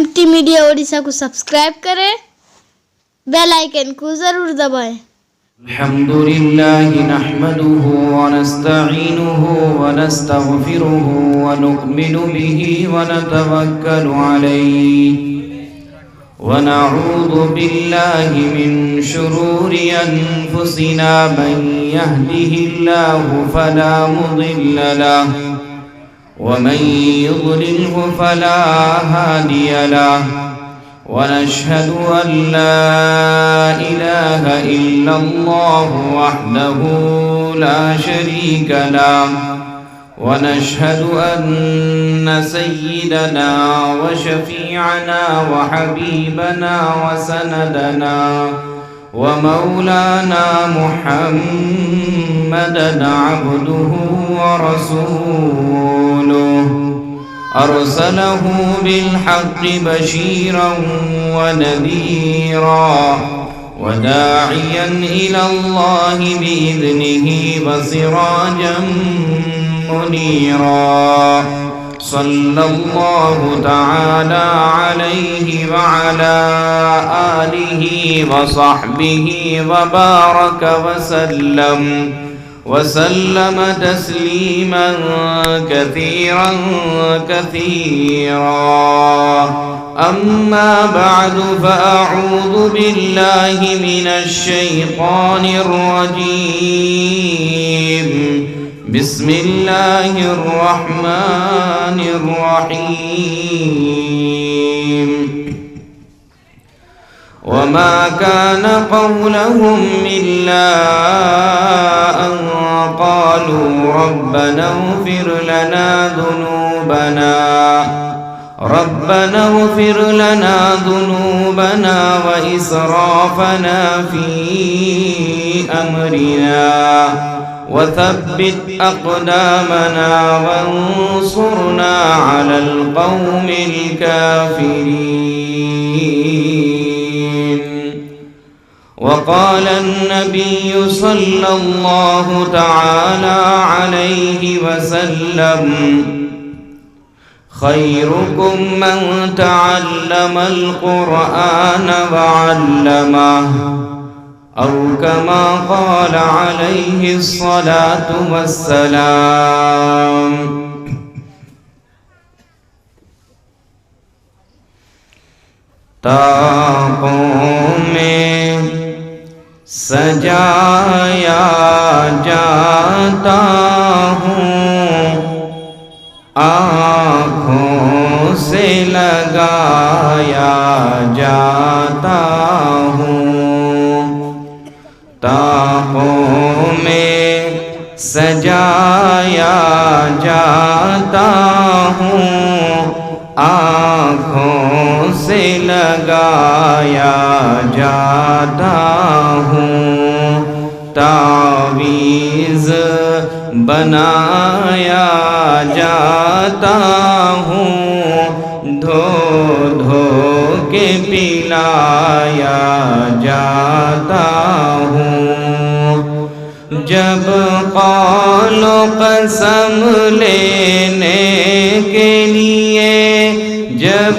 MT media Odisha کو subscribe کریں، bell icon کو ضرور دبائیں۔ الحمد لله نحمده ونستعينه ونستغفره ونؤمن به ونتوكل عليه ونعوذ بالله من شرور أنفسنا من يهده الله فلا مضل له ومن يضلله فلا هادي له ونشهد أن لا إله إلا الله وحده لا شريك له ونشهد أن سيدنا وشفيعنا وحبيبنا وسندنا ومولانا محمدا عبده ورسوله أرسله بالحق بشيرا ونذيرا وداعيا إلى الله بإذنه وسراجا منيرا صلى الله تعالى عليه وعلى آله وصحبه وبارك وسلم تسليما كثيرا أما بعد فأعوذ بالله من الشيطان الرجيم بسم الله الرحمن الرحيم وما كان قولهم إلا أن قالوا ربنا اغفر لنا ذنوبنا وإسرافنا في أمرنا وثبت أقدامنا وانصرنا على القوم الكافرين. وقال النبي صلى الله تعالى عليه وسلم خيركم من تعلم القرآن وعلمه أو كما قال عليه الصلاة والسلام. طاقوں میں سجایا جاتا ہوں، آنکھوں سے لگایا جاتا ہوں، طاقوں میں سجایا جاتا ہوں، آنکھوں سے لگایا جاتا ہوں، تعویذ بنایا جاتا ہوں، دھو دھو کے پلایا جاتا ہوں. جب قول و قسم لینے کے لیے جب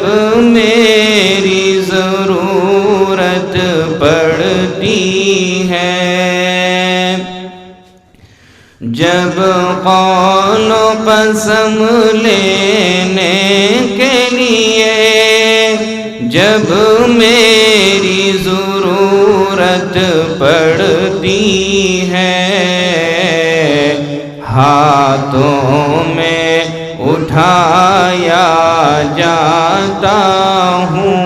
میری ضرورت پڑتی ہے، جب قول و قسم لینے کے لیے جب میری ضرورت پڑتی ہے، ہاتھوں میں اٹھایا جاتا ہوں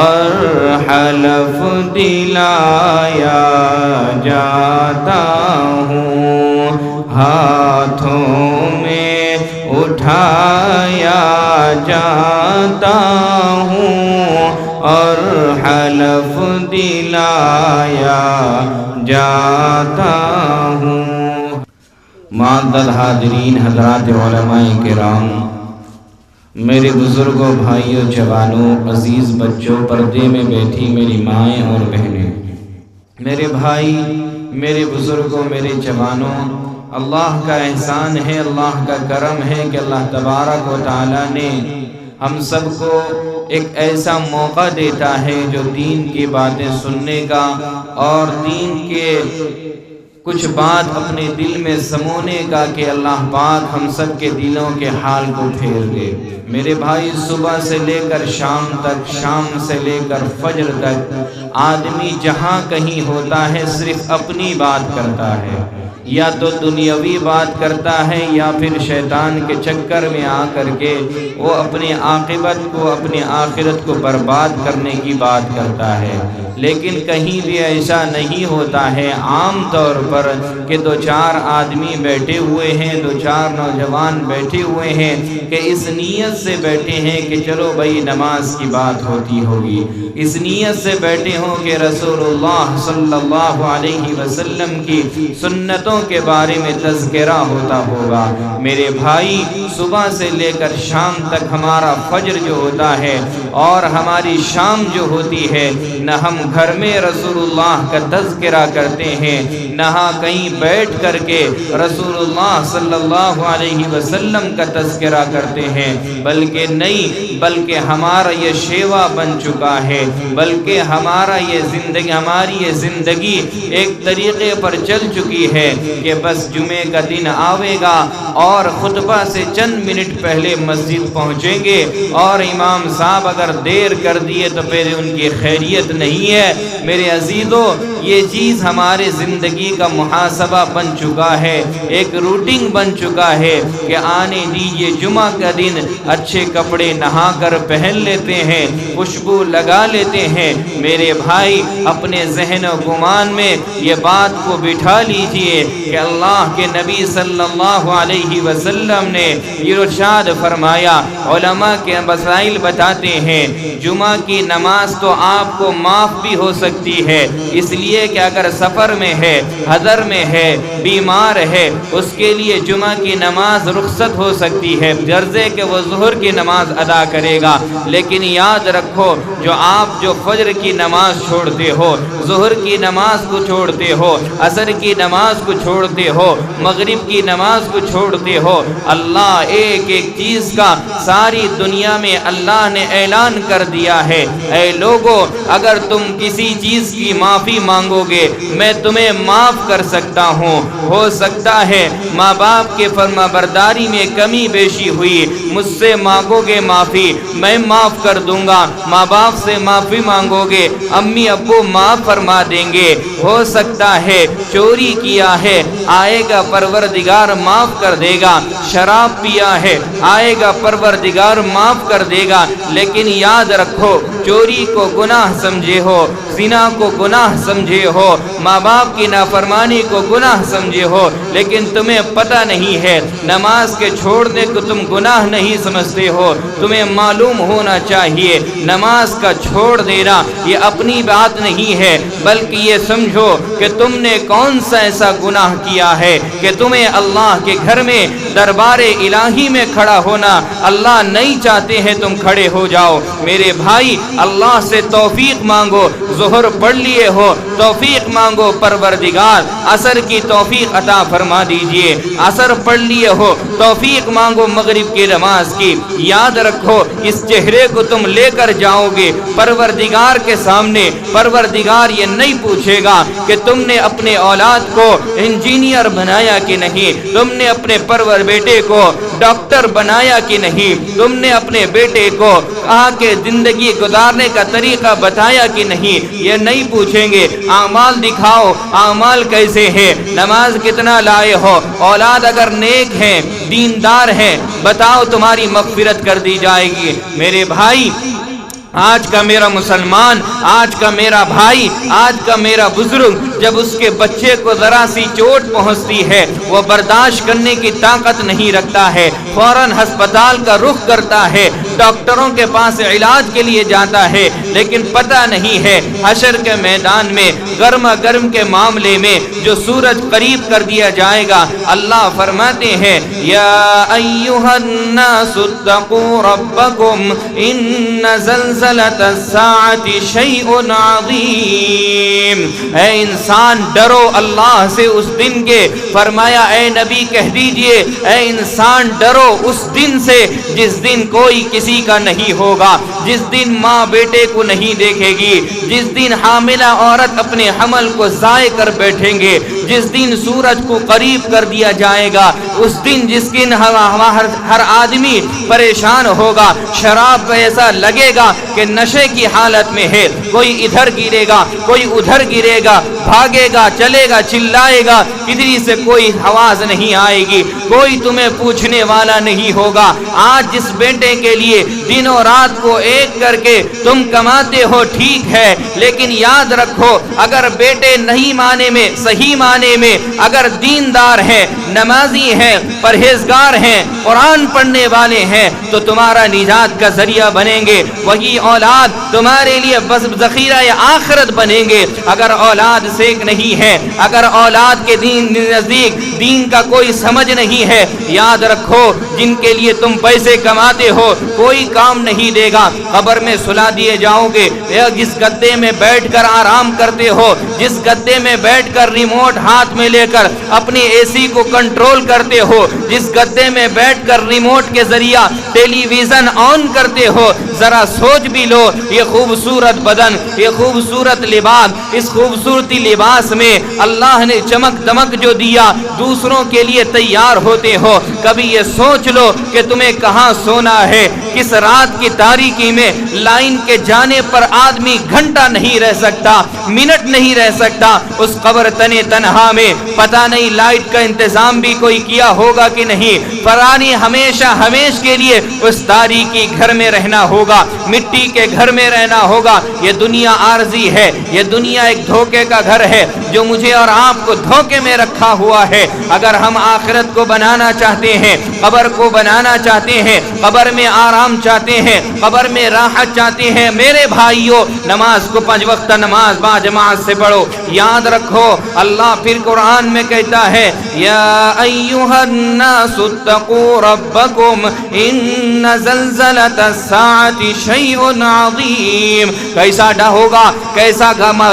اور حلف دلایا جاتا ہوں، ہاتھوں میں اٹھایا جاتا ہوں اور حلف دلایا جاتا ہوں. معزز حاضرین، حضرات علماء کرام، میرے بزرگوں، بھائیوں، جوانوں، عزیز بچوں، پردے میں بیٹھی میری مائیں اور بہنیں، میرے بھائی، میرے بزرگوں، میرے جوانوں، اللہ کا احسان ہے، اللہ کا کرم ہے کہ اللہ تبارک و تعالی نے ہم سب کو ایک ایسا موقع دیتا ہے جو دین کی باتیں سننے کا اور دین کے کچھ بات اپنے دل میں سمونے کا کہ اللہ پاک ہم سب کے دلوں کے حال کو پھیر دے۔ میرے بھائی، صبح سے لے کر شام تک، شام سے لے کر فجر تک آدمی جہاں کہیں ہوتا ہے صرف اپنی بات کرتا ہے، یا تو دنیاوی بات کرتا ہے یا پھر شیطان کے چکر میں آ کر کے وہ اپنے عاقبت کو، اپنے آخرت کو برباد کرنے کی بات کرتا ہے۔ لیکن کہیں بھی ایسا نہیں ہوتا ہے عام طور پر کہ دو چار آدمی بیٹھے ہوئے ہیں، دو چار نوجوان بیٹھے ہوئے ہیں کہ اس نیت سے بیٹھے ہیں کہ چلو بھائی نماز کی بات ہوتی ہوگی، اس نیت سے بیٹھے ہوں کہ رسول اللہ صلی اللہ علیہ وسلم کی سنتوں کے بارے میں تذکرہ ہوتا ہوگا۔ میرے بھائی، صبح سے لے کر شام تک ہمارا فجر جو ہوتا ہے اور ہماری شام جو ہوتی ہے، نہ ہم گھر میں رسول اللہ کا تذکرہ کرتے ہیں، نہ کہیں بیٹھ کر کے رسول اللہ صلی اللہ علیہ وسلم کا تذکرہ کرتے ہیں، بلکہ نہیں، بلکہ ہمارا یہ شیوا بن چکا ہے، بلکہ ہماری یہ زندگی ایک طریقے پر چل چکی ہے کہ بس جمعے کا دن آئے گا اور خطبہ سے چند منٹ پہلے مسجد پہنچیں گے، اور امام صاحب اگر دیر کر دیے تو پھر ان کی خیریت نہیں ہے۔ میرے عزیزو، یہ چیز ہمارے زندگی کا محاسبہ بن چکا ہے، ایک روٹین بن چکا ہے کہ آنے دیجئے جمعہ کا دن، اچھے کپڑے نہا کر پہن لیتے ہیں، خوشبو لگا لیتے ہیں۔ میرے بھائی، اپنے ذہن و گمان میں یہ بات کو بٹھا لیجئے کہ اللہ کے نبی صلی اللہ علیہ وسلم نے ارشاد فرمایا، علماء کے مسائل بتاتے ہیں جمعہ کی نماز تو آپ کو معاف بھی ہو سکتی ہے، اس لیے کہ اگر سفر میں ہے، حضر میں ہے، بیمار ہے، اس کے لیے جمعہ کی نماز رخصت ہو سکتی ہے، غرضے کہ وہ ظہر کی نماز ادا کرے گا۔ لیکن یاد رکھو، جو فجر کی نماز چھوڑتے ہو، ظہر کی نماز کو چھوڑتے ہو، عصر کی نماز کو چھوڑتے ہو، مغرب کی نماز کو چھوڑتے ہو، اللہ ایک ایک چیز کا ساری دنیا میں اللہ نے اعلان کر دیا ہے، اے لوگو، اگر تم کسی چیز کی معافی مانگو گے میں تمہیں معاف کر سکتا ہوں۔ ہو سکتا ہے ماں باپ کے فرما برداری میں کمی بیشی ہوئی، مجھ سے مانگو گے معافی، میں معاف کر دوں گا۔ ماں باپ سے معافی مانگو گے، امی ابو معاف فرما دیں گے۔ ہو سکتا ہے چوری کیا ہے، آئے گا پروردگار معاف کر دے گا۔ شراب پیا ہے، آئے گا پروردگار معاف کر دے گا۔ لیکن یاد رکھو، چوری کو گناہ سمجھے ہو، زنا کو گناہ سمجھے ہو، ماں باپ کی نافرمانی کو گناہ سمجھے ہو، لیکن تمہیں پتہ نہیں ہے نماز کے چھوڑنے کو تم گناہ نہیں سمجھتے ہو۔ تمہیں معلوم ہونا چاہیے نماز کا چھوڑ دینا یہ اپنی بات نہیں ہے، بلکہ یہ سمجھو کہ تم نے کون سا ایسا گناہ کیا ہے کہ تمہیں اللہ کے گھر میں دربار الہی میں کھڑا ہونا اللہ نہیں چاہتے ہیں تم کھڑے ہو جاؤ۔ میرے بھائی، اللہ سے توفیق مانگو، ظہر پڑھ لیے ہو توفیق مانگو، پروردگار عصر کی توفیق عطا فرما دیجئے، عصر پڑھ لیے ہو توفیق مانگو مغرب کی نماز کی۔ یاد رکھو، اس چہرے کو تم لے کر جاؤ گے پروردگار کے سامنے، پروردگار یہ نہیں پوچھے گا کہ تم نے اپنے اولاد کو انجینئر بنایا کہ نہیں، تم نے اپنے بیٹے کو ڈاکٹر بنایا کہ نہیں، تم نے اپنے بیٹے کو کہا کہ زندگی گزارنے کا طریقہ بتایا کہ نہیں، یہ نہیں پوچھیں گے۔ اعمال دکھاؤ، اعمال کیسے ہیں، نماز کتنا لائے ہو، اولاد اگر نیک ہیں، دیندار ہیں، بتاؤ تمہاری مغفرت کر دی جائے گی۔ میرے بھائی، آج کا میرا مسلمان، آج کا میرا بھائی، آج کا میرا بزرگ جب اس کے بچے کو ذرا سی چوٹ پہنچتی ہے وہ برداشت کرنے کی طاقت نہیں رکھتا ہے، فوراً ہسپتال کا رخ کرتا ہے، ڈاکٹروں کے پاس علاج کے لیے جاتا ہے، لیکن پتہ نہیں ہے حشر کے میدان میں گرما گرم کے معاملے میں جو سورج قریب کر دیا جائے گا، اللہ فرماتے ہیں یا ایھا الناس اتقوا ربکم ان زلزلۃ الساعۃ شیء عظیم۔ اے انسان ڈرو اللہ سے اس دن کے، فرمایا اے نبی کہہ دیجئے اے انسان ڈرو اس دن سے جس دن کوئی کسی کسی کا نہیں ہوگا۔ جس دن ماں بیٹے کو نہیں دیکھے گی، جس دن حاملہ عورت اپنے حمل کو ضائع کر بیٹھیں گے، جس دن سورج کو قریب کر دیا جائے گا، اس دن جس دن ہر آدمی پریشان ہوگا، شراب ایسا لگے گا کہ نشے کی حالت میں ہے، کوئی ادھر گرے گا، کوئی ادھر گرے گا، بھاگے گا، چلے گا، چلائے گا، کدھر سے کوئی آواز نہیں آئے گی، کوئی تمہیں پوچھنے والا نہیں ہوگا۔ آج جس بیٹے کے لیے دن و رات کو ایک کر کے تم کماتے ہو ٹھیک ہے، لیکن یاد رکھو اگر بیٹے نہیں مانے میں، صحیح معنی میں اگر دیندار ہیں، نمازی ہیں، پرہیزگار ہیں، قرآن پڑھنے والے ہیں، تو تمہارا نجات کا ذریعہ بنیں گے، وہی اولاد تمہارے لیے بس ذخیرہ آخرت بنیں گے۔ اگر اولاد سیک نہیں ہے، اگر اولاد کے دین نزدیک دین کا کوئی سمجھ نہیں ہے، یاد رکھو جن کے لیے تم پیسے کماتے ہو کوئی کام نہیں دے گا، قبر میں سلا دیے جاؤ گے۔ جس گدے میں بیٹھ کر آرام کرتے ہو، جس گدے میں بیٹھ کر ریموٹ ہاتھ میں لے کر اپنی اے سی کو کنٹرول کرتے ہو، جس گدے میں بیٹھ کر ریموٹ کے ذریعہ ٹیلی ویژن آن کرتے ہو، ذرا سوچ بھی لو یہ خوبصورت بدن، یہ خوبصورت لباس، اس خوبصورتی لباس میں اللہ نے چمک دمک جو دیا، دوسروں کے لیے تیار ہوتے ہو۔ کبھی یہ سوچ لو کہ تمہیں کہاں سونا ہے، کس رات کی تاریکی میں لائن کے جانے پر آدمی گھنٹہ نہیں رہ سکتا، منٹ نہیں رہ سکتا، اس قبر تنے تنہا میں پتہ نہیں لائٹ کا انتظام بھی کوئی کیا ہوگا کہ نہیں، فرانی ہمیشہ ہمیش کے لیے اس تاریکی گھر میں رہنا ہوگا، مٹی کے گھر میں رہنا ہوگا۔ یہ دنیا عارضی ہے، یہ دنیا ایک دھوکے کا گھر ہے جو مجھے اور آپ کو دھوکے میں رکھا ہوا ہے۔ اگر ہم آخرت کو بنانا چاہتے ہیں، قبر کو بنانا چاہتے ہیں، قبر میں آرام چاہتے ہیں، قبر میں راحت چاہتے ہیں، میرے بھائیوں نماز کو 5 وقت نماز با جماعت سے پڑھو۔ یاد رکھو اللہ پھر قرآن میں کہتا ہے یا ایھا الناس اتقوا ربکم ان زلزلۃ الساعۃ شیء عظیم۔ کیسا ہوگا، کیسا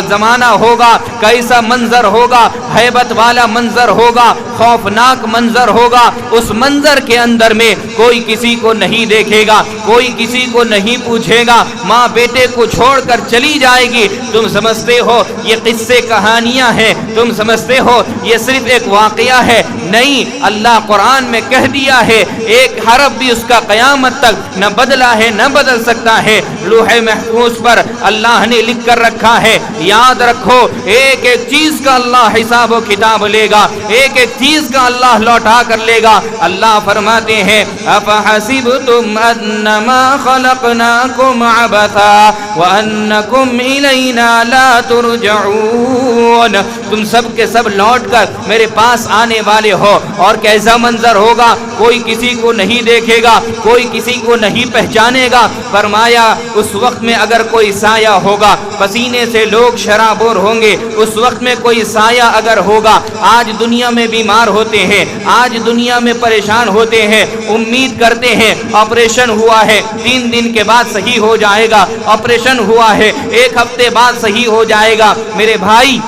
زمانہ ہوگا، کیسا منظر ہوگا، ہیبت والا منظر ہوگا، خوفناک منظر ہوگا۔ اس منظر کے اندر میں کوئی کسی کو نہیں دیکھے گا، کوئی کسی کو نہیں پوچھے گا، ماں بیٹے کو چھوڑ کر چلی جائے گی۔ تم سمجھتے ہو یہ قصے کہانیاں ہیں، تم سمجھتے ہو یہ صرف ایک واقعہ ہے، نہیں، اللہ قرآن میں کہہ دیا ہے ایک حرف بھی اس کا قیامت تک نہ بدلا ہے نہ بدل سکتا ہے، لوح محفوظ پر اللہ نے لکھ کر رکھا ہے۔ یاد رکھو ایک ایک چیز کا اللہ حساب و کتاب لے گا، ایک ایک چیز کا اللہ لوٹا کر لے گا۔ اللہ فرماتے ہیں افحسبتم انما خلقناکم عبثا وانکم الینا لا ترجعون، تم سب کے سب لوٹ کر میرے پاس آنے والے ہو، اور کیسا منظر ہوگا، کوئی کسی کو نہیں دیکھے گا، کوئی کسی کو نہیں پہچانے گا۔ فرمایا اس وقت میں اگر کوئی سایہ ہوگا، پسینے سے لوگ شرابور ہوں گے، اس وقت میں کوئی سایہ اگر ہوگا۔ آج دنیا میں بیمار ہوتے ہیں، آج دنیا میں پریشان ہوتے ہیں، امید کرتے ہیں آپریشن ہوا ہے 3 دن کے بعد صحیح ہو جائے گا، آپریشن ہوا ہے 1 ہفتے بعد صحیح ہو جائے گا۔ میرے بھائی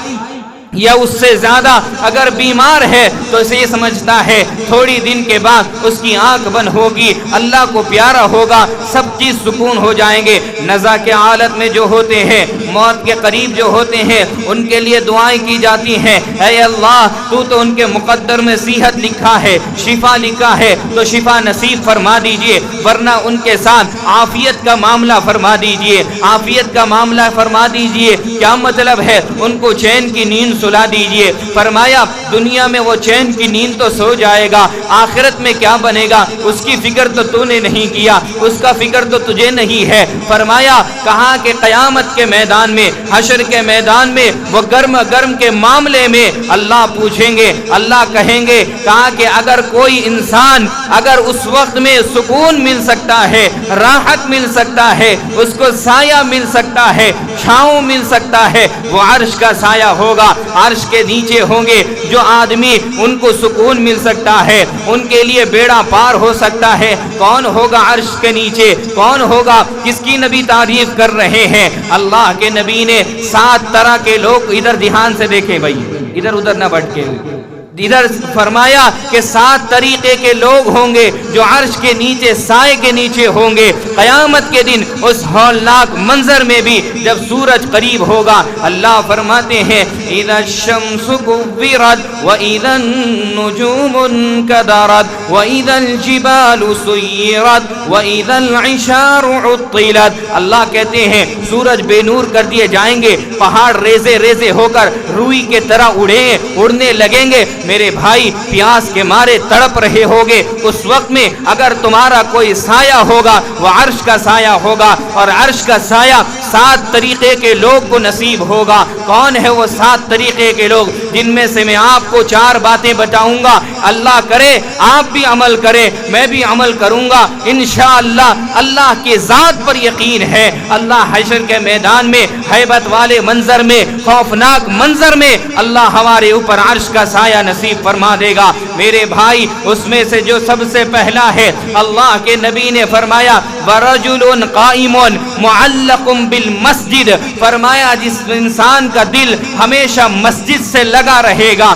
یا اس سے زیادہ اگر بیمار ہے تو اسے یہ سمجھتا ہے تھوڑی دن کے بعد اس کی آنکھ بند ہوگی، اللہ کو پیارا ہوگا، سب چیز سکون ہو جائیں گے۔ نزا کے حالت میں جو ہوتے ہیں، موت کے قریب جو ہوتے ہیں، ان کے لیے دعائیں کی جاتی ہیں، اے اللہ تو ان کے مقدر میں صحت لکھا ہے، شفا لکھا ہے، تو شفا نصیب فرما دیجئے، ورنہ ان کے ساتھ عافیت کا معاملہ فرما دیجئے، عافیت کا معاملہ فرما دیجئے۔ کیا مطلب ہے؟ ان کو چین کی نیند سلا دیجئے۔ فرمایا دنیا میں وہ چین کی نیند تو سو جائے گا، آخرت میں کیا بنے گا اس کی فکر تو نے نہیں کیا، اس کا فکر تو تجھے نہیں ہے۔ فرمایا کہا کہ قیامت کے میدان میں، حشر کے میدان میں، وہ گرم گرم کے معاملے میں اللہ پوچھیں گے، اللہ کہیں گے، کہا کہ اگر کوئی انسان اگر اس وقت میں سکون مل سکتا ہے، راحت مل سکتا ہے، اس کو سایہ مل سکتا ہے، چھاؤں مل سکتا ہے، وہ عرش کا سایہ ہوگا۔ عرش کے نیچے ہوں گے جو آدمی ان کو سکون مل سکتا ہے، ان کے لیے بیڑا پار ہو سکتا ہے۔ کون ہوگا عرش کے نیچے؟ کون ہوگا؟ کس کی نبی تعریف کر رہے ہیں؟ اللہ کے نبی نے 7 طرح کے لوگ، ادھر دھیان سے دیکھیں بھائی، ادھر ادھر نہ بھٹکے، ادھر فرمایا کہ 7 طریقے کے لوگ ہوں گے جو عرش کے نیچے سائے کے نیچے ہوں گے قیامت کے دن اس ہولناک منظر میں بھی جب سورج قریب ہوگا۔ اللہ فرماتے ہیں اذا الشمس كورت واذا النجوم انكدرت واذا الجبال سيرت واذا العشار عطلت۔ اللہ کہتے ہیں سورج بے نور کر دیے جائیں گے، پہاڑ ریزے ریزے ہو کر روئی کے طرح اڑنے لگیں گے۔ میرے بھائی پیاس کے مارے تڑپ رہے ہوگے، اس وقت میں اگر تمہارا کوئی سایہ ہوگا وہ عرش کا سایہ ہوگا، اور عرش کا سایہ 7 طریقے کے لوگ کو نصیب ہوگا۔ کون ہے وہ 7 طریقے کے لوگ؟ جن میں سے میں آپ کو 4 باتیں بتاؤں گا، اللہ کرے آپ بھی عمل کریں، میں بھی عمل کروں گا انشاءاللہ۔ اللہ کی ذات پر یقین ہے، اللہ حشر کے میدان میں ہیبت والے منظر میں، خوفناک منظر میں اللہ ہمارے اوپر عرش کا سایہ نصیب فرما دے گا۔ میرے بھائی اس میں سے جو سب سے پہلا ہے، اللہ کے نبی نے فرمایا وَرَجُلٌ قَائِمٌ مُعَلَّقٌ بِالْمَسْجِدِ، فرمایا جس انسان کا دل ہمیشہ مسجد سے لگا رہے گا،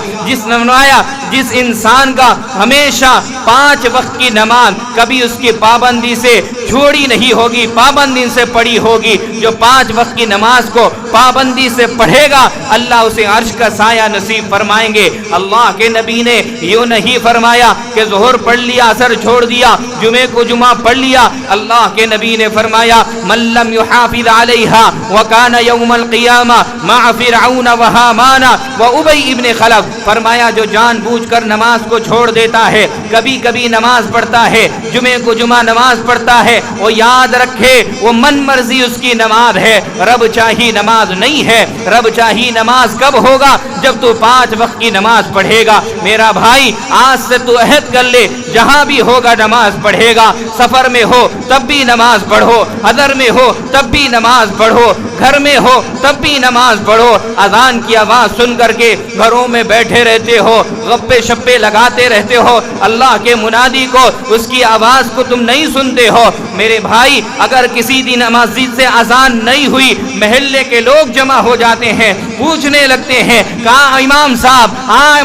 جس انسان کا ہمیشہ 5 وقت کی نماز کبھی اس کی پابندی سے چھوڑی نہیں ہوگی، پابندی سے پڑھی ہوگی، جو 5 وقت کی نماز کو پابندی سے پڑھے گا اللہ اسے عرش کا سایہ نصیب فرمائیں گے۔ اللہ کے نبی نے یوں نہیں فرمایا کہ ظہر پڑھ لیا اثر چھوڑ دیا، جمعے کو جمعہ پڑھ لیا۔ اللہ کے نبی نے فرمایا من لم يحافظ عليها وكان يوم القيامة مع فرعون وهامان وأبي ابن خلف، فرمایا جو جان بوجھ کر نماز کو چھوڑ دیتا ہے، کبھی کبھی نماز پڑھتا ہے، جمعے کو جمعہ نماز پڑھتا ہے، وہ یاد رکھے وہ من مرضی اس کی نماز ہے، رب چاہی نماز نہیں ہے۔ رب چاہی نماز کب ہوگا؟ جب تو 5 وقت کی نماز پڑھے گا۔ میرا بھائی آج سے تو عہد کر لے، جہاں بھی ہوگا نماز پڑھے گا، سفر میں ہو تب بھی نماز پڑھو، حضر میں ہو تب بھی نماز پڑھو، گھر میں ہو تب بھی نماز پڑھو۔ اذان کی آواز سن کر کے گھروں میں بیٹھے رہتے ہو، گپے شپے لگاتے رہتے ہو، اللہ کے منادی کو اس کی آواز کو تم نہیں سنتے ہو۔ میرے بھائی اگر کسی دن مسجد سے اذان نہیں ہوئی، محلے کے لوگ جمع ہو جاتے ہیں، پوچھنے لگتے ہیں کہا امام صاحب،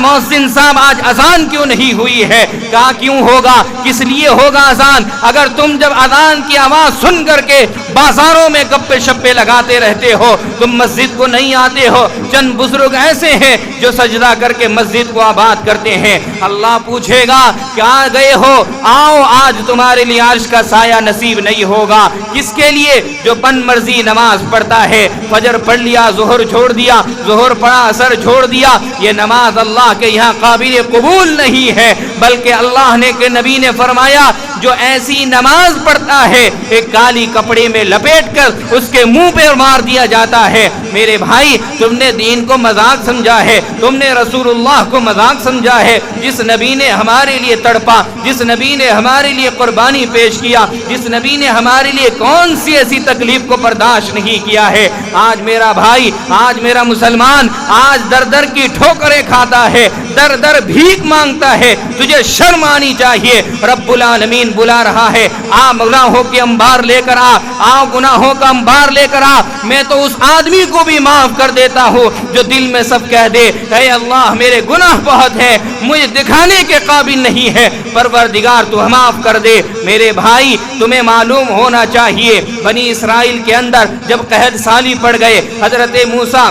مؤذن صاحب آج اذان کیوں نہیں ہوئی ہے؟ کہا کیوں ہوگا، کس لیے ہوگا اذان؟ اگر تم جب اذان کی آواز سن کر کے بازاروں میں گپے شپے لگاتے رہتے ہو، تم مسجد کو نہیں آتے ہو۔ چند بزرگ ایسے ہیں جو سجدہ کر کے مسجد کو آباد کرتے ہیں۔ اللہ پوچھے گا کیا گئے ہو؟ آؤ آج تمہارے لیے عرش کا سایہ نصیب نہیں ہوگا۔ کس کے لیے؟ جو من مرضی نماز پڑھتا ہے، فجر پڑھ لیا ظہر چھوڑ دیا، ظہر پڑھا اثر چھوڑ دیا، یہ نماز اللہ کے یہاں قابل قبول نہیں ہے۔ بلکہ اللہ نے کے نبی نے فرمایا جو ایسی نماز پڑھتا ہے ایک کالی کپڑے میں لپیٹ کر اس کے منہ پہ مار دیا جاتا ہے۔ میرے بھائی تم نے دین کو مذاق سمجھا ہے، تم نے رسول اللہ کو مذاق سمجھا ہے۔ جس نبی نے ہمارے لیے تڑپا، جس نبی نے ہمارے لیے قربانی پیش کیا، جس نبی نے ہمارے لیے کون سی ایسی تکلیف کو برداشت نہیں کیا ہے، آج میرا بھائی، آج میرا مسلمان آج در در کی ٹھوکریں کھاتا ہے، در در بھیک مانگتا ہے۔ تجھے شرم آنی چاہیے، رب العالمین بلا رہا ہے، آ گناہوں کے انبار لے کر آ گناہوں کا انبار لے کر آ۔ میں تو اس آدمی کو بھی معاف کر دیتا ہوں جو دل میں سب کہہ دے اے اللہ میرے گناہ بہت ہے، مجھے دکھانے کے قابل نہیں ہے، پروردگار تو معاف کر دے۔ میرے بھائی تمہیں معلوم ہونا چاہیے بنی اسرائیل کے اندر جب قحط سالی پڑ گئے، حضرت موسیٰ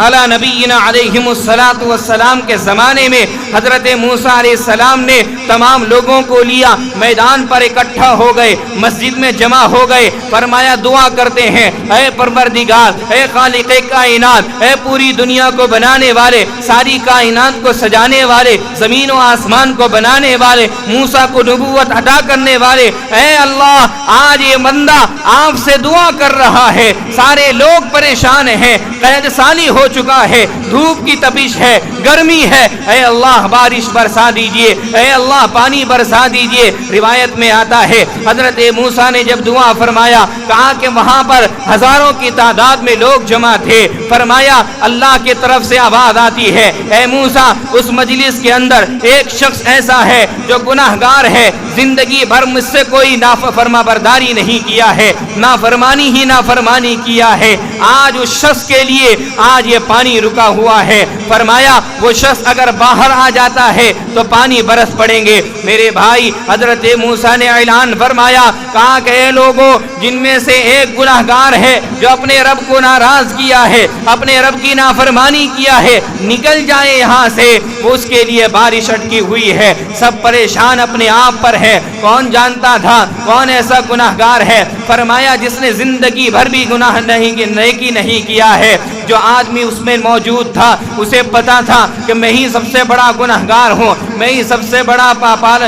علی نبینا علیہم السلام کے زمانے میں حضرت موسیٰ علیہ السلام نے تمام لوگوں کو لیا، میدان پر اکٹھا ہو گئے، مسجد میں جمع ہو گئے، فرمایا دعا کرتے ہیں اے پروردگار، اے خالق کائنات، اے پوری دنیا کو بنانے والے، ساری کائنات کو سجانے والے، زمین و آسمان کو بنانے والے، موسیٰ کو نبوت عطا کرنے والے، اے اللہ آج یہ بندہ آپ سے دعا کر رہا ہے، سارے لوگ پریشان ہیں، قحط سالی ہو چکا ہے، دھوپ کی تپش ہے، گرمی ہے، اے اللہ بارش برسا دیجئے، اے اللہ پانی برسا دیجئے۔ روایت میں آتا ہے حضرت موسیٰ نے جب دعا فرمایا، کہا کہ وہاں پر ہزاروں کی تعداد میں لوگ جمع تھے، فرمایا اللہ کی طرف سے آواز آتی ہے اے موسیٰ اس مجلس کے اندر ایک شخص ایسا ہے جو گناہگار ہے، زندگی بھر مجھ سے کوئی فرما برداری نہیں کیا ہے، نافرمانی کیا ہے، آج اس شخص کے لیے آج یہ پانی رکا ہوا ہے، فرمایا وہ شخص اگر باہر آ جاتا ہے تو پانی برس پڑیں گے۔ میرے بھائی حضرت موسیٰ نے اعلان فرمایا، کہا کہ اے لوگوں جن میں سے ایک گناہگار ہے جو اپنے رب کو ناراض کیا ہے، اپنے رب کی نافرمانی کیا ہے، نکل جائے یہاں سے، اس کے لیے بارش اٹکی ہوئی ہے۔ سب پریشان اپنے آپ پر ہے، کون جانتا تھا کون ایسا گناہگار ہے؟ فرمایا جس نے زندگی بھر بھی گناہ نیکی نہیں کیا ہے۔ جو آدمی اس میں موجود تھا اسے پتا تھا کہ میں ہی سب سے بڑا گناہگار ہوں، میں ہی سب سے بڑا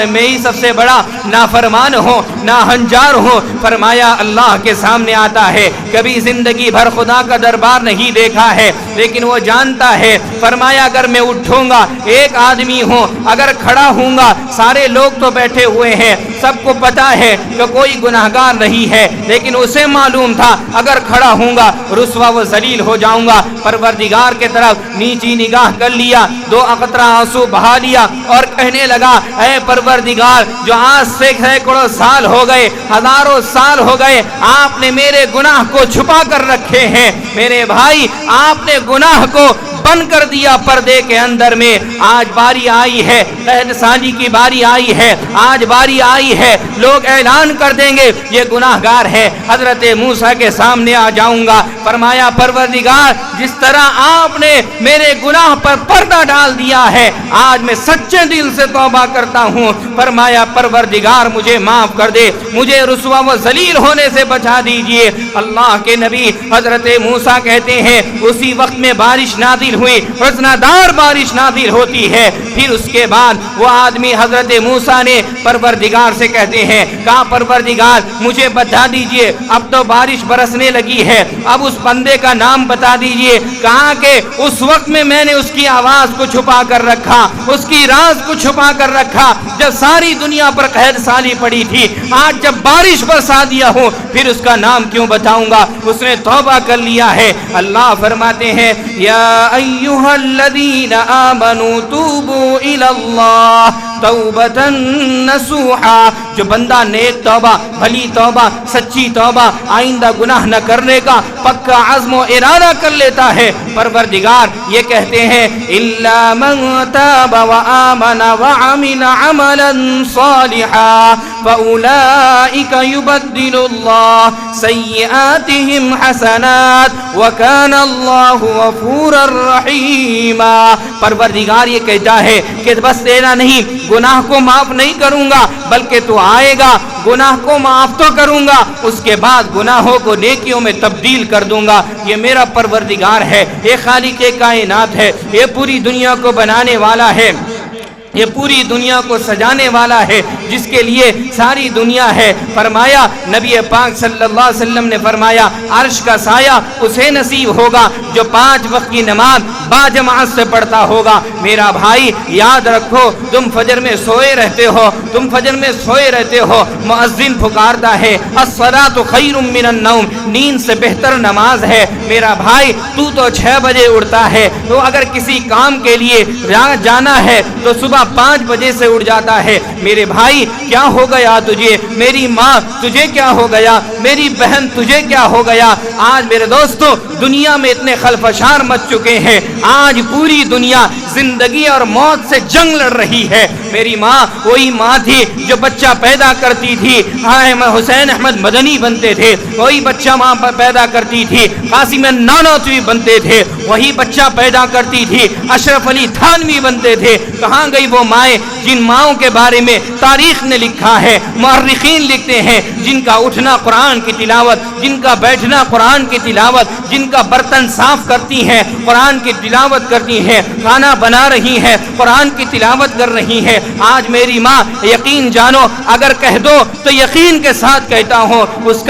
میں ہی سب سے بڑا نافرمان ہوں، ناہنجار ہوں۔ فرمایا اللہ کے سامنے آتا ہے، کبھی زندگی بھر خدا کا دربار نہیں دیکھا ہے لیکن وہ جانتا ہے۔ فرمایا اگر میں اٹھوں گا ایک آدمی ہوں، اگر کھڑا ہوں گا سارے لوگ تو بیٹھے ہوئے ہیں، سب کو پتا ہے کہ کوئی گناہگار نہیں ہے، لیکن اسے معلوم تھا اگر کھڑا ہوں گا رسوا و ذلیل ہو جاؤں گا۔ پروردگار کے طرف نیچی نگاہ کر لیا، دو قطرہ آنسو بہا لیا اور کہنے لگا، اے پروردگار جو آج سے سینکڑوں سال ہو گئے، ہزاروں سال ہو گئے، آپ نے میرے گناہ کو چھپا کر رکھے ہیں۔ میرے بھائی آپ نے گناہ کو بند کر دیا پردے کے اندر میں۔ آج باری آئی ہے، احسانی کی باری آئی ہے، آج باری آئی ہے، لوگ اعلان کر دیں گے یہ گناہگار ہے۔ حضرت موسیٰ کے سامنے آ جاؤں گا، فرمایا پروردگار جس طرح آپ نے میرے گناہ پر پردہ ڈال دیا ہے آج میں سچے دل سے توبہ کرتا ہوں۔ فرمایا پروردگار مجھے معاف کر دے، مجھے رسوا و ذلیل ہونے سے بچا دیجئے۔ اللہ کے نبی حضرت موسیٰ کہتے ہیں اسی وقت میں بارش نازل ہوئی، رزنادار بارش نازل ہوتی ہے۔ پھر اس کے بعد وہ آدمی حضرت موسیٰ نے پروردگار سے کہتے ہیں، کہا پروردگار مجھے بتا دیجئے اب تو بارش برسنے لگی ہے، اب اس بندے کا نام بتا دیجئے۔ کہا کہ اس وقت میں نے اس کی آواز کو چھپا کر رکھا، اس کی راز کو چھپا کر رکھا جب ساری دنیا پر قحط سالی پڑی تھی، آج جب بارش برسا دیا ہوں پھر اس کا نام کیوں بتاؤں گا؟ اس نے توبہ کر لیا ہے۔ اللہ فرماتے ہیں یا ایھا الذین آمنوا توبوا الی اللہ توبۃ نصوحا، جو بندہ نیک توبہ، بھلی توبہ، سچی توبہ، آئندہ گناہ نہ کرنے کا پکا عزم و ارادہ کر لیتا ہے، پروردگار یہ کہتے ہیں الا من تاب وآمن وعمل عملا صالحا فاولئک یبدل اللہ سیئاتہم حسنات وکان اللہ غفورا رحیما۔ پروردگار یہ کہتا ہے کہ بس تیرا نہیں، گناہ کو معاف نہیں کروں گا بلکہ تو آئے گا گناہ کو معاف تو کروں گا، اس کے بعد گناہوں کو نیکیوں میں تبدیل کر دوں گا۔ یہ میرا پروردگار ہے، یہ خالق کائنات ہے، یہ پوری دنیا کو بنانے والا ہے، یہ پوری دنیا کو سجانے والا ہے، جس کے لیے ساری دنیا ہے۔ فرمایا نبی پاک صلی اللہ علیہ وسلم نے فرمایا عرش کا سایہ اسے نصیب ہوگا جو 5 وقت کی نماز باجماعت سے پڑھتا ہوگا۔ میرا بھائی یاد رکھو تم فجر میں سوئے رہتے ہو، تم فجر میں سوئے رہتے ہو، مؤذن پکارتا ہے الصلاۃ خیر من النوم، نیند سے بہتر نماز ہے۔ میرا بھائی تو 6 بجے اٹھتا ہے، تو اگر کسی کام کے لیے جانا ہے تو صبح 5 بجے سے اٹھ جاتا ہے۔ میرے بھائی کیا ہو گیا تجھے؟ میری ماں تجھے کیا ہو گیا؟ میری بہن تجھے کیا ہو گیا؟ آج میرے دوستو دنیا میں اتنے خلفشار مچ چکے ہیں، آج پوری دنیا زندگی اور موت سے جنگ لڑ رہی ہے۔ میری ماں وہی ماں تھی جو بچہ پیدا کرتی تھی، حسین احمد مدنی بنتے تھے، وہی بچہ ماں پیدا کرتی تھی، قاسم نانوتوی بنتے تھے، وہی بچہ پیدا کرتی تھی، اشرف علی تھانوی بنتے تھے۔ کہاں گئی وہ مائیں جن ماؤں کے بارے میں تاریخ نے لکھا ہے، مورخین لکھتے ہیں، جن کا اٹھنا قرآن کی تلاوت، جن کا بیٹھنا قرآن کی تلاوت، جن کا برتن صاف کرتی ہیں قرآن کی تلاوت کرتی ہیں، کھانا بنا رہی ہیں قرآن کی تلاوت کر رہی ہیں۔ آج میری ماں یقین جانو اگر کہہ دو تو یقین کے ساتھ کہتا ہوں اس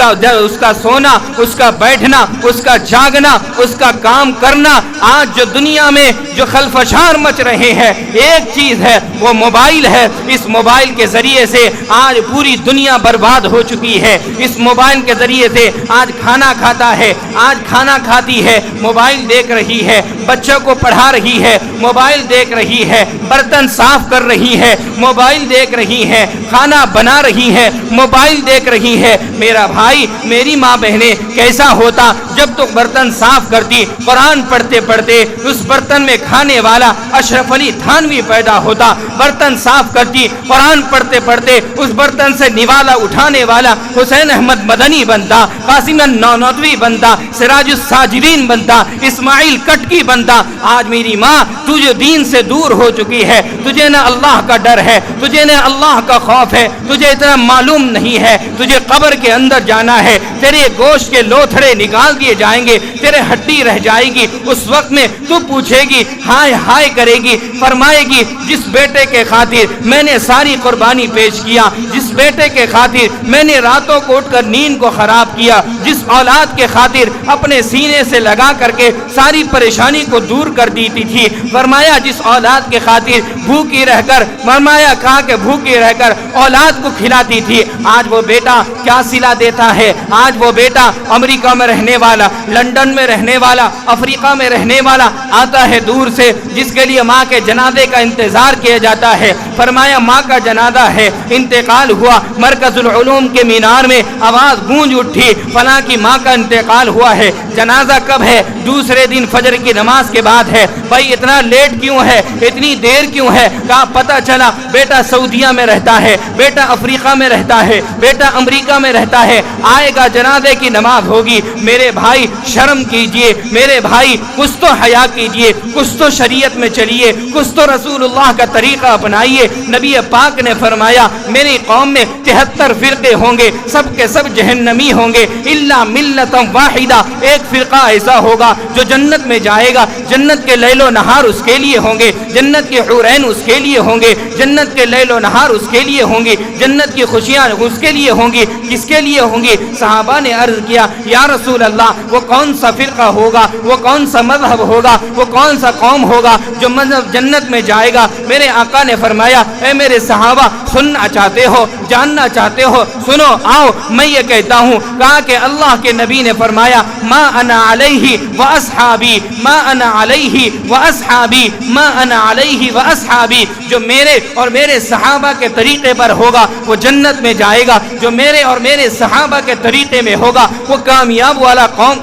کا سونا، اس کا بیٹھنا، اس کا جاگنا، اس کا کام کرنا، آج جو دنیا میں جو خلفشار مچ رہے ہیں ایک چیز ہے وہ موبائل ہے۔ اس موبائل کے ذریعے سے آج پوری دنیا برباد ہو چکی ہے۔ اس موبائل کے ذریعے سے آج کھانا کھاتا ہے، آج کھانا کھاتی ہے موبائل دیکھ رہی ہے، بچوں کو پڑھا رہی ہے موبائل دیکھ رہی ہے، برتن صاف کر رہی ہے ہے, موبائل دیکھ رہی ہیں, کھانا بنا رہی ہیں, موبائل دیکھ رہی ہے. میرا بھائی, میری ماں بہنیں, کیسا ہوتا جب تو برتن صاف کرتی, قرآن پڑھتے پڑھتے اس برتن میں کھانے والا اشرف علی تھانوی پیدا ہوتا. برتن صاف کرتی, قرآن پڑھتے پڑھتے اس برتن سے نوالا اٹھانے والا حسین احمد مدنی بنتا, قاسم نانوتوی بنتا, سراج الساجدین بنتا, اسماعیل کٹکی بنتا. آج میری ماں تجھے دین سے دور ہو چکی ہے, تجھے نہ اللہ کا ڈر ہے, تجھے نہ اللہ کا خوف ہے, تجھے اتنا معلوم نہیں ہے تجھے قبر کے اندر جانا ہے, تیرے گوشت کے لوتھڑے نکال دیے جائیں گے, تیرے ہڈی رہ جائے گی. اس وقت میں تو پوچھے گی, ہائے ہائے کرے گی, فرمائے گی جس بیٹے کے خاطر میں نے ساری قربانی پیش کیا, جس بیٹے کے خاطر میں نے راتوں کو اٹھ کر نیند کو خراب کیا, جس اولاد کے خاطر اپنے سینے سے لگا کر کے ساری پریشانی کو دور کر دیتی تھی, فرمایا جس اولاد کے خاطر بھوکی رہ کر, فرمایا کہا کہ بھوکی رہ کر اولاد کو کھلاتی تھی, آج وہ بیٹا کیا صلہ دیتا ہے. آج وہ بیٹا امریکہ میں رہنے والا, لندن میں رہنے والا, افریقہ میں رہنے والا آتا ہے دور سے, جس کے لیے ماں کے جنازے کا انتظار کیا جاتا ہے. فرمایا ماں کا جنازہ ہے, انتقال ہوا, مرکز العلوم کے مینار میں آواز گونج اٹھی, فلاں کی ماں کا انتقال ہوا ہے. جنازہ کب ہے؟ دوسرے دن فجر کی نماز کے بعد ہے. بھائی اتنا لیٹ کیوں ہے, اتنی دیر کیوں ہے؟ کہا پتہ چلا بیٹا سعودیہ میں رہتا ہے, بیٹا افریقہ میں رہتا ہے, بیٹا امریکہ میں رہتا ہے, آئے گا جنازے کی نماز ہوگی. میرے بھائی شرم کیجئے, میرے بھائی کچھ تو حیا کیجئے, کچھ تو شریعت میں چلیے, کچھ تو رسول اللہ کا طریقہ اپنائیے. نبی پاک نے فرمایا میری قوم میں 73 فرقے ہوں گے, سب کے سب جہنمی ہوں گے, الا ملت واحدہ, ایک فرقہ ایسا ہوگا جو جنت میں جائے گا. جنت کے لیل و نہار اس کے لیے ہوں گے, جنت کے حورین اس کے لیے ہوں گے, جنت کے لیل و نہار اس کے لیے ہوں گی, جنت کی خوشیاں اس کے لیے ہوں گی. کس کے لیے ہوں گی؟ صحابہ نے عرض کیا یا رسول اللہ وہ کون سا فرقہ ہوگا, وہ کون سا مذہب ہوگا, وہ کون سا قوم ہوگا جو مذہب جنت میں جائے گا؟ میرے آقا نے فرمایا اے میرے صحابہ, سننا چاہتے ہو, جاننا چاہتے ہو, سنو آؤ میں یہ کہتا ہوں. کہا کہ اللہ کے نبی نے فرمایا ما انا علیہ و اصحابی, ما انا علیہ و اصحابی, ما انا علیہ و اصحابی, جو میرے اور میرے صحابہ کے طریقے پر ہوگا وہ جنت میں جائے گا, جو میرے اور میرے صحابہ کے طریقے میں ہوگا وہ کامیاب والا قوم,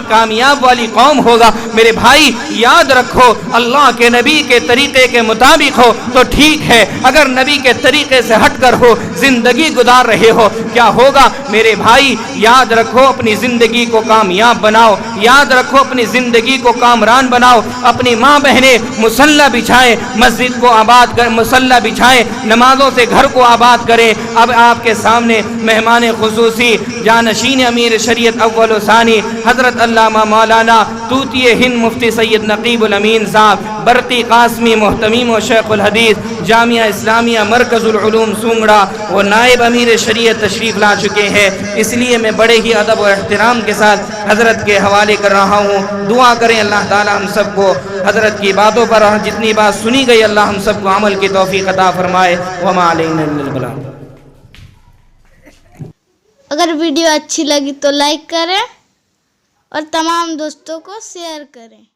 کامیاب والی قوم ہوگا. میرے بھائی یاد رکھو, اللہ کے نبی کے طریقے کے مطابق ہو تو ٹھیک ہے, اگر نبی کے طریقے سے ہٹ کر ہو, زندگی گزار رہے ہو, کیا ہوگا؟ میرے بھائی یاد رکھو اپنی زندگی کو کامیاب بناؤ, یاد رکھو اپنی زندگی کو کامران بناؤ. اپنی ماں بہنیں مصلی بچھائیں, مسجد کو آباد کر, مصلی بچھائیں, نمازوں سے گھر کو آباد کریں. اب آپ کے سامنے مہمان خصوصی جانشین امیر شریعت اول و ثانی حضرت علامہ مولانا طوطی ہند مفتی سید نقیب الامین صاحب برقی قاسمی محتمیم و شیخ الحدیث جامعہ اسلامیہ مرکز العلوم سونگڑا وہ نائب امیر شریعت تشریف لا چکے ہیں. اس لیے میں بڑے ہی ادب و احترام کے ساتھ حضرت کے حوالے کر رہا ہوں. دعا کریں اللہ تعالی ہم سب کو حضرت کی باتوں پر, اور جتنی بات سنی گئی اللہ ہم سب کو عمل کی توفیق عطا فرمائے. وما علینا الا البلاغ. اگر ویڈیو اچھی لگی تو لائک کریں اور تمام دوستوں کو شیئر کریں.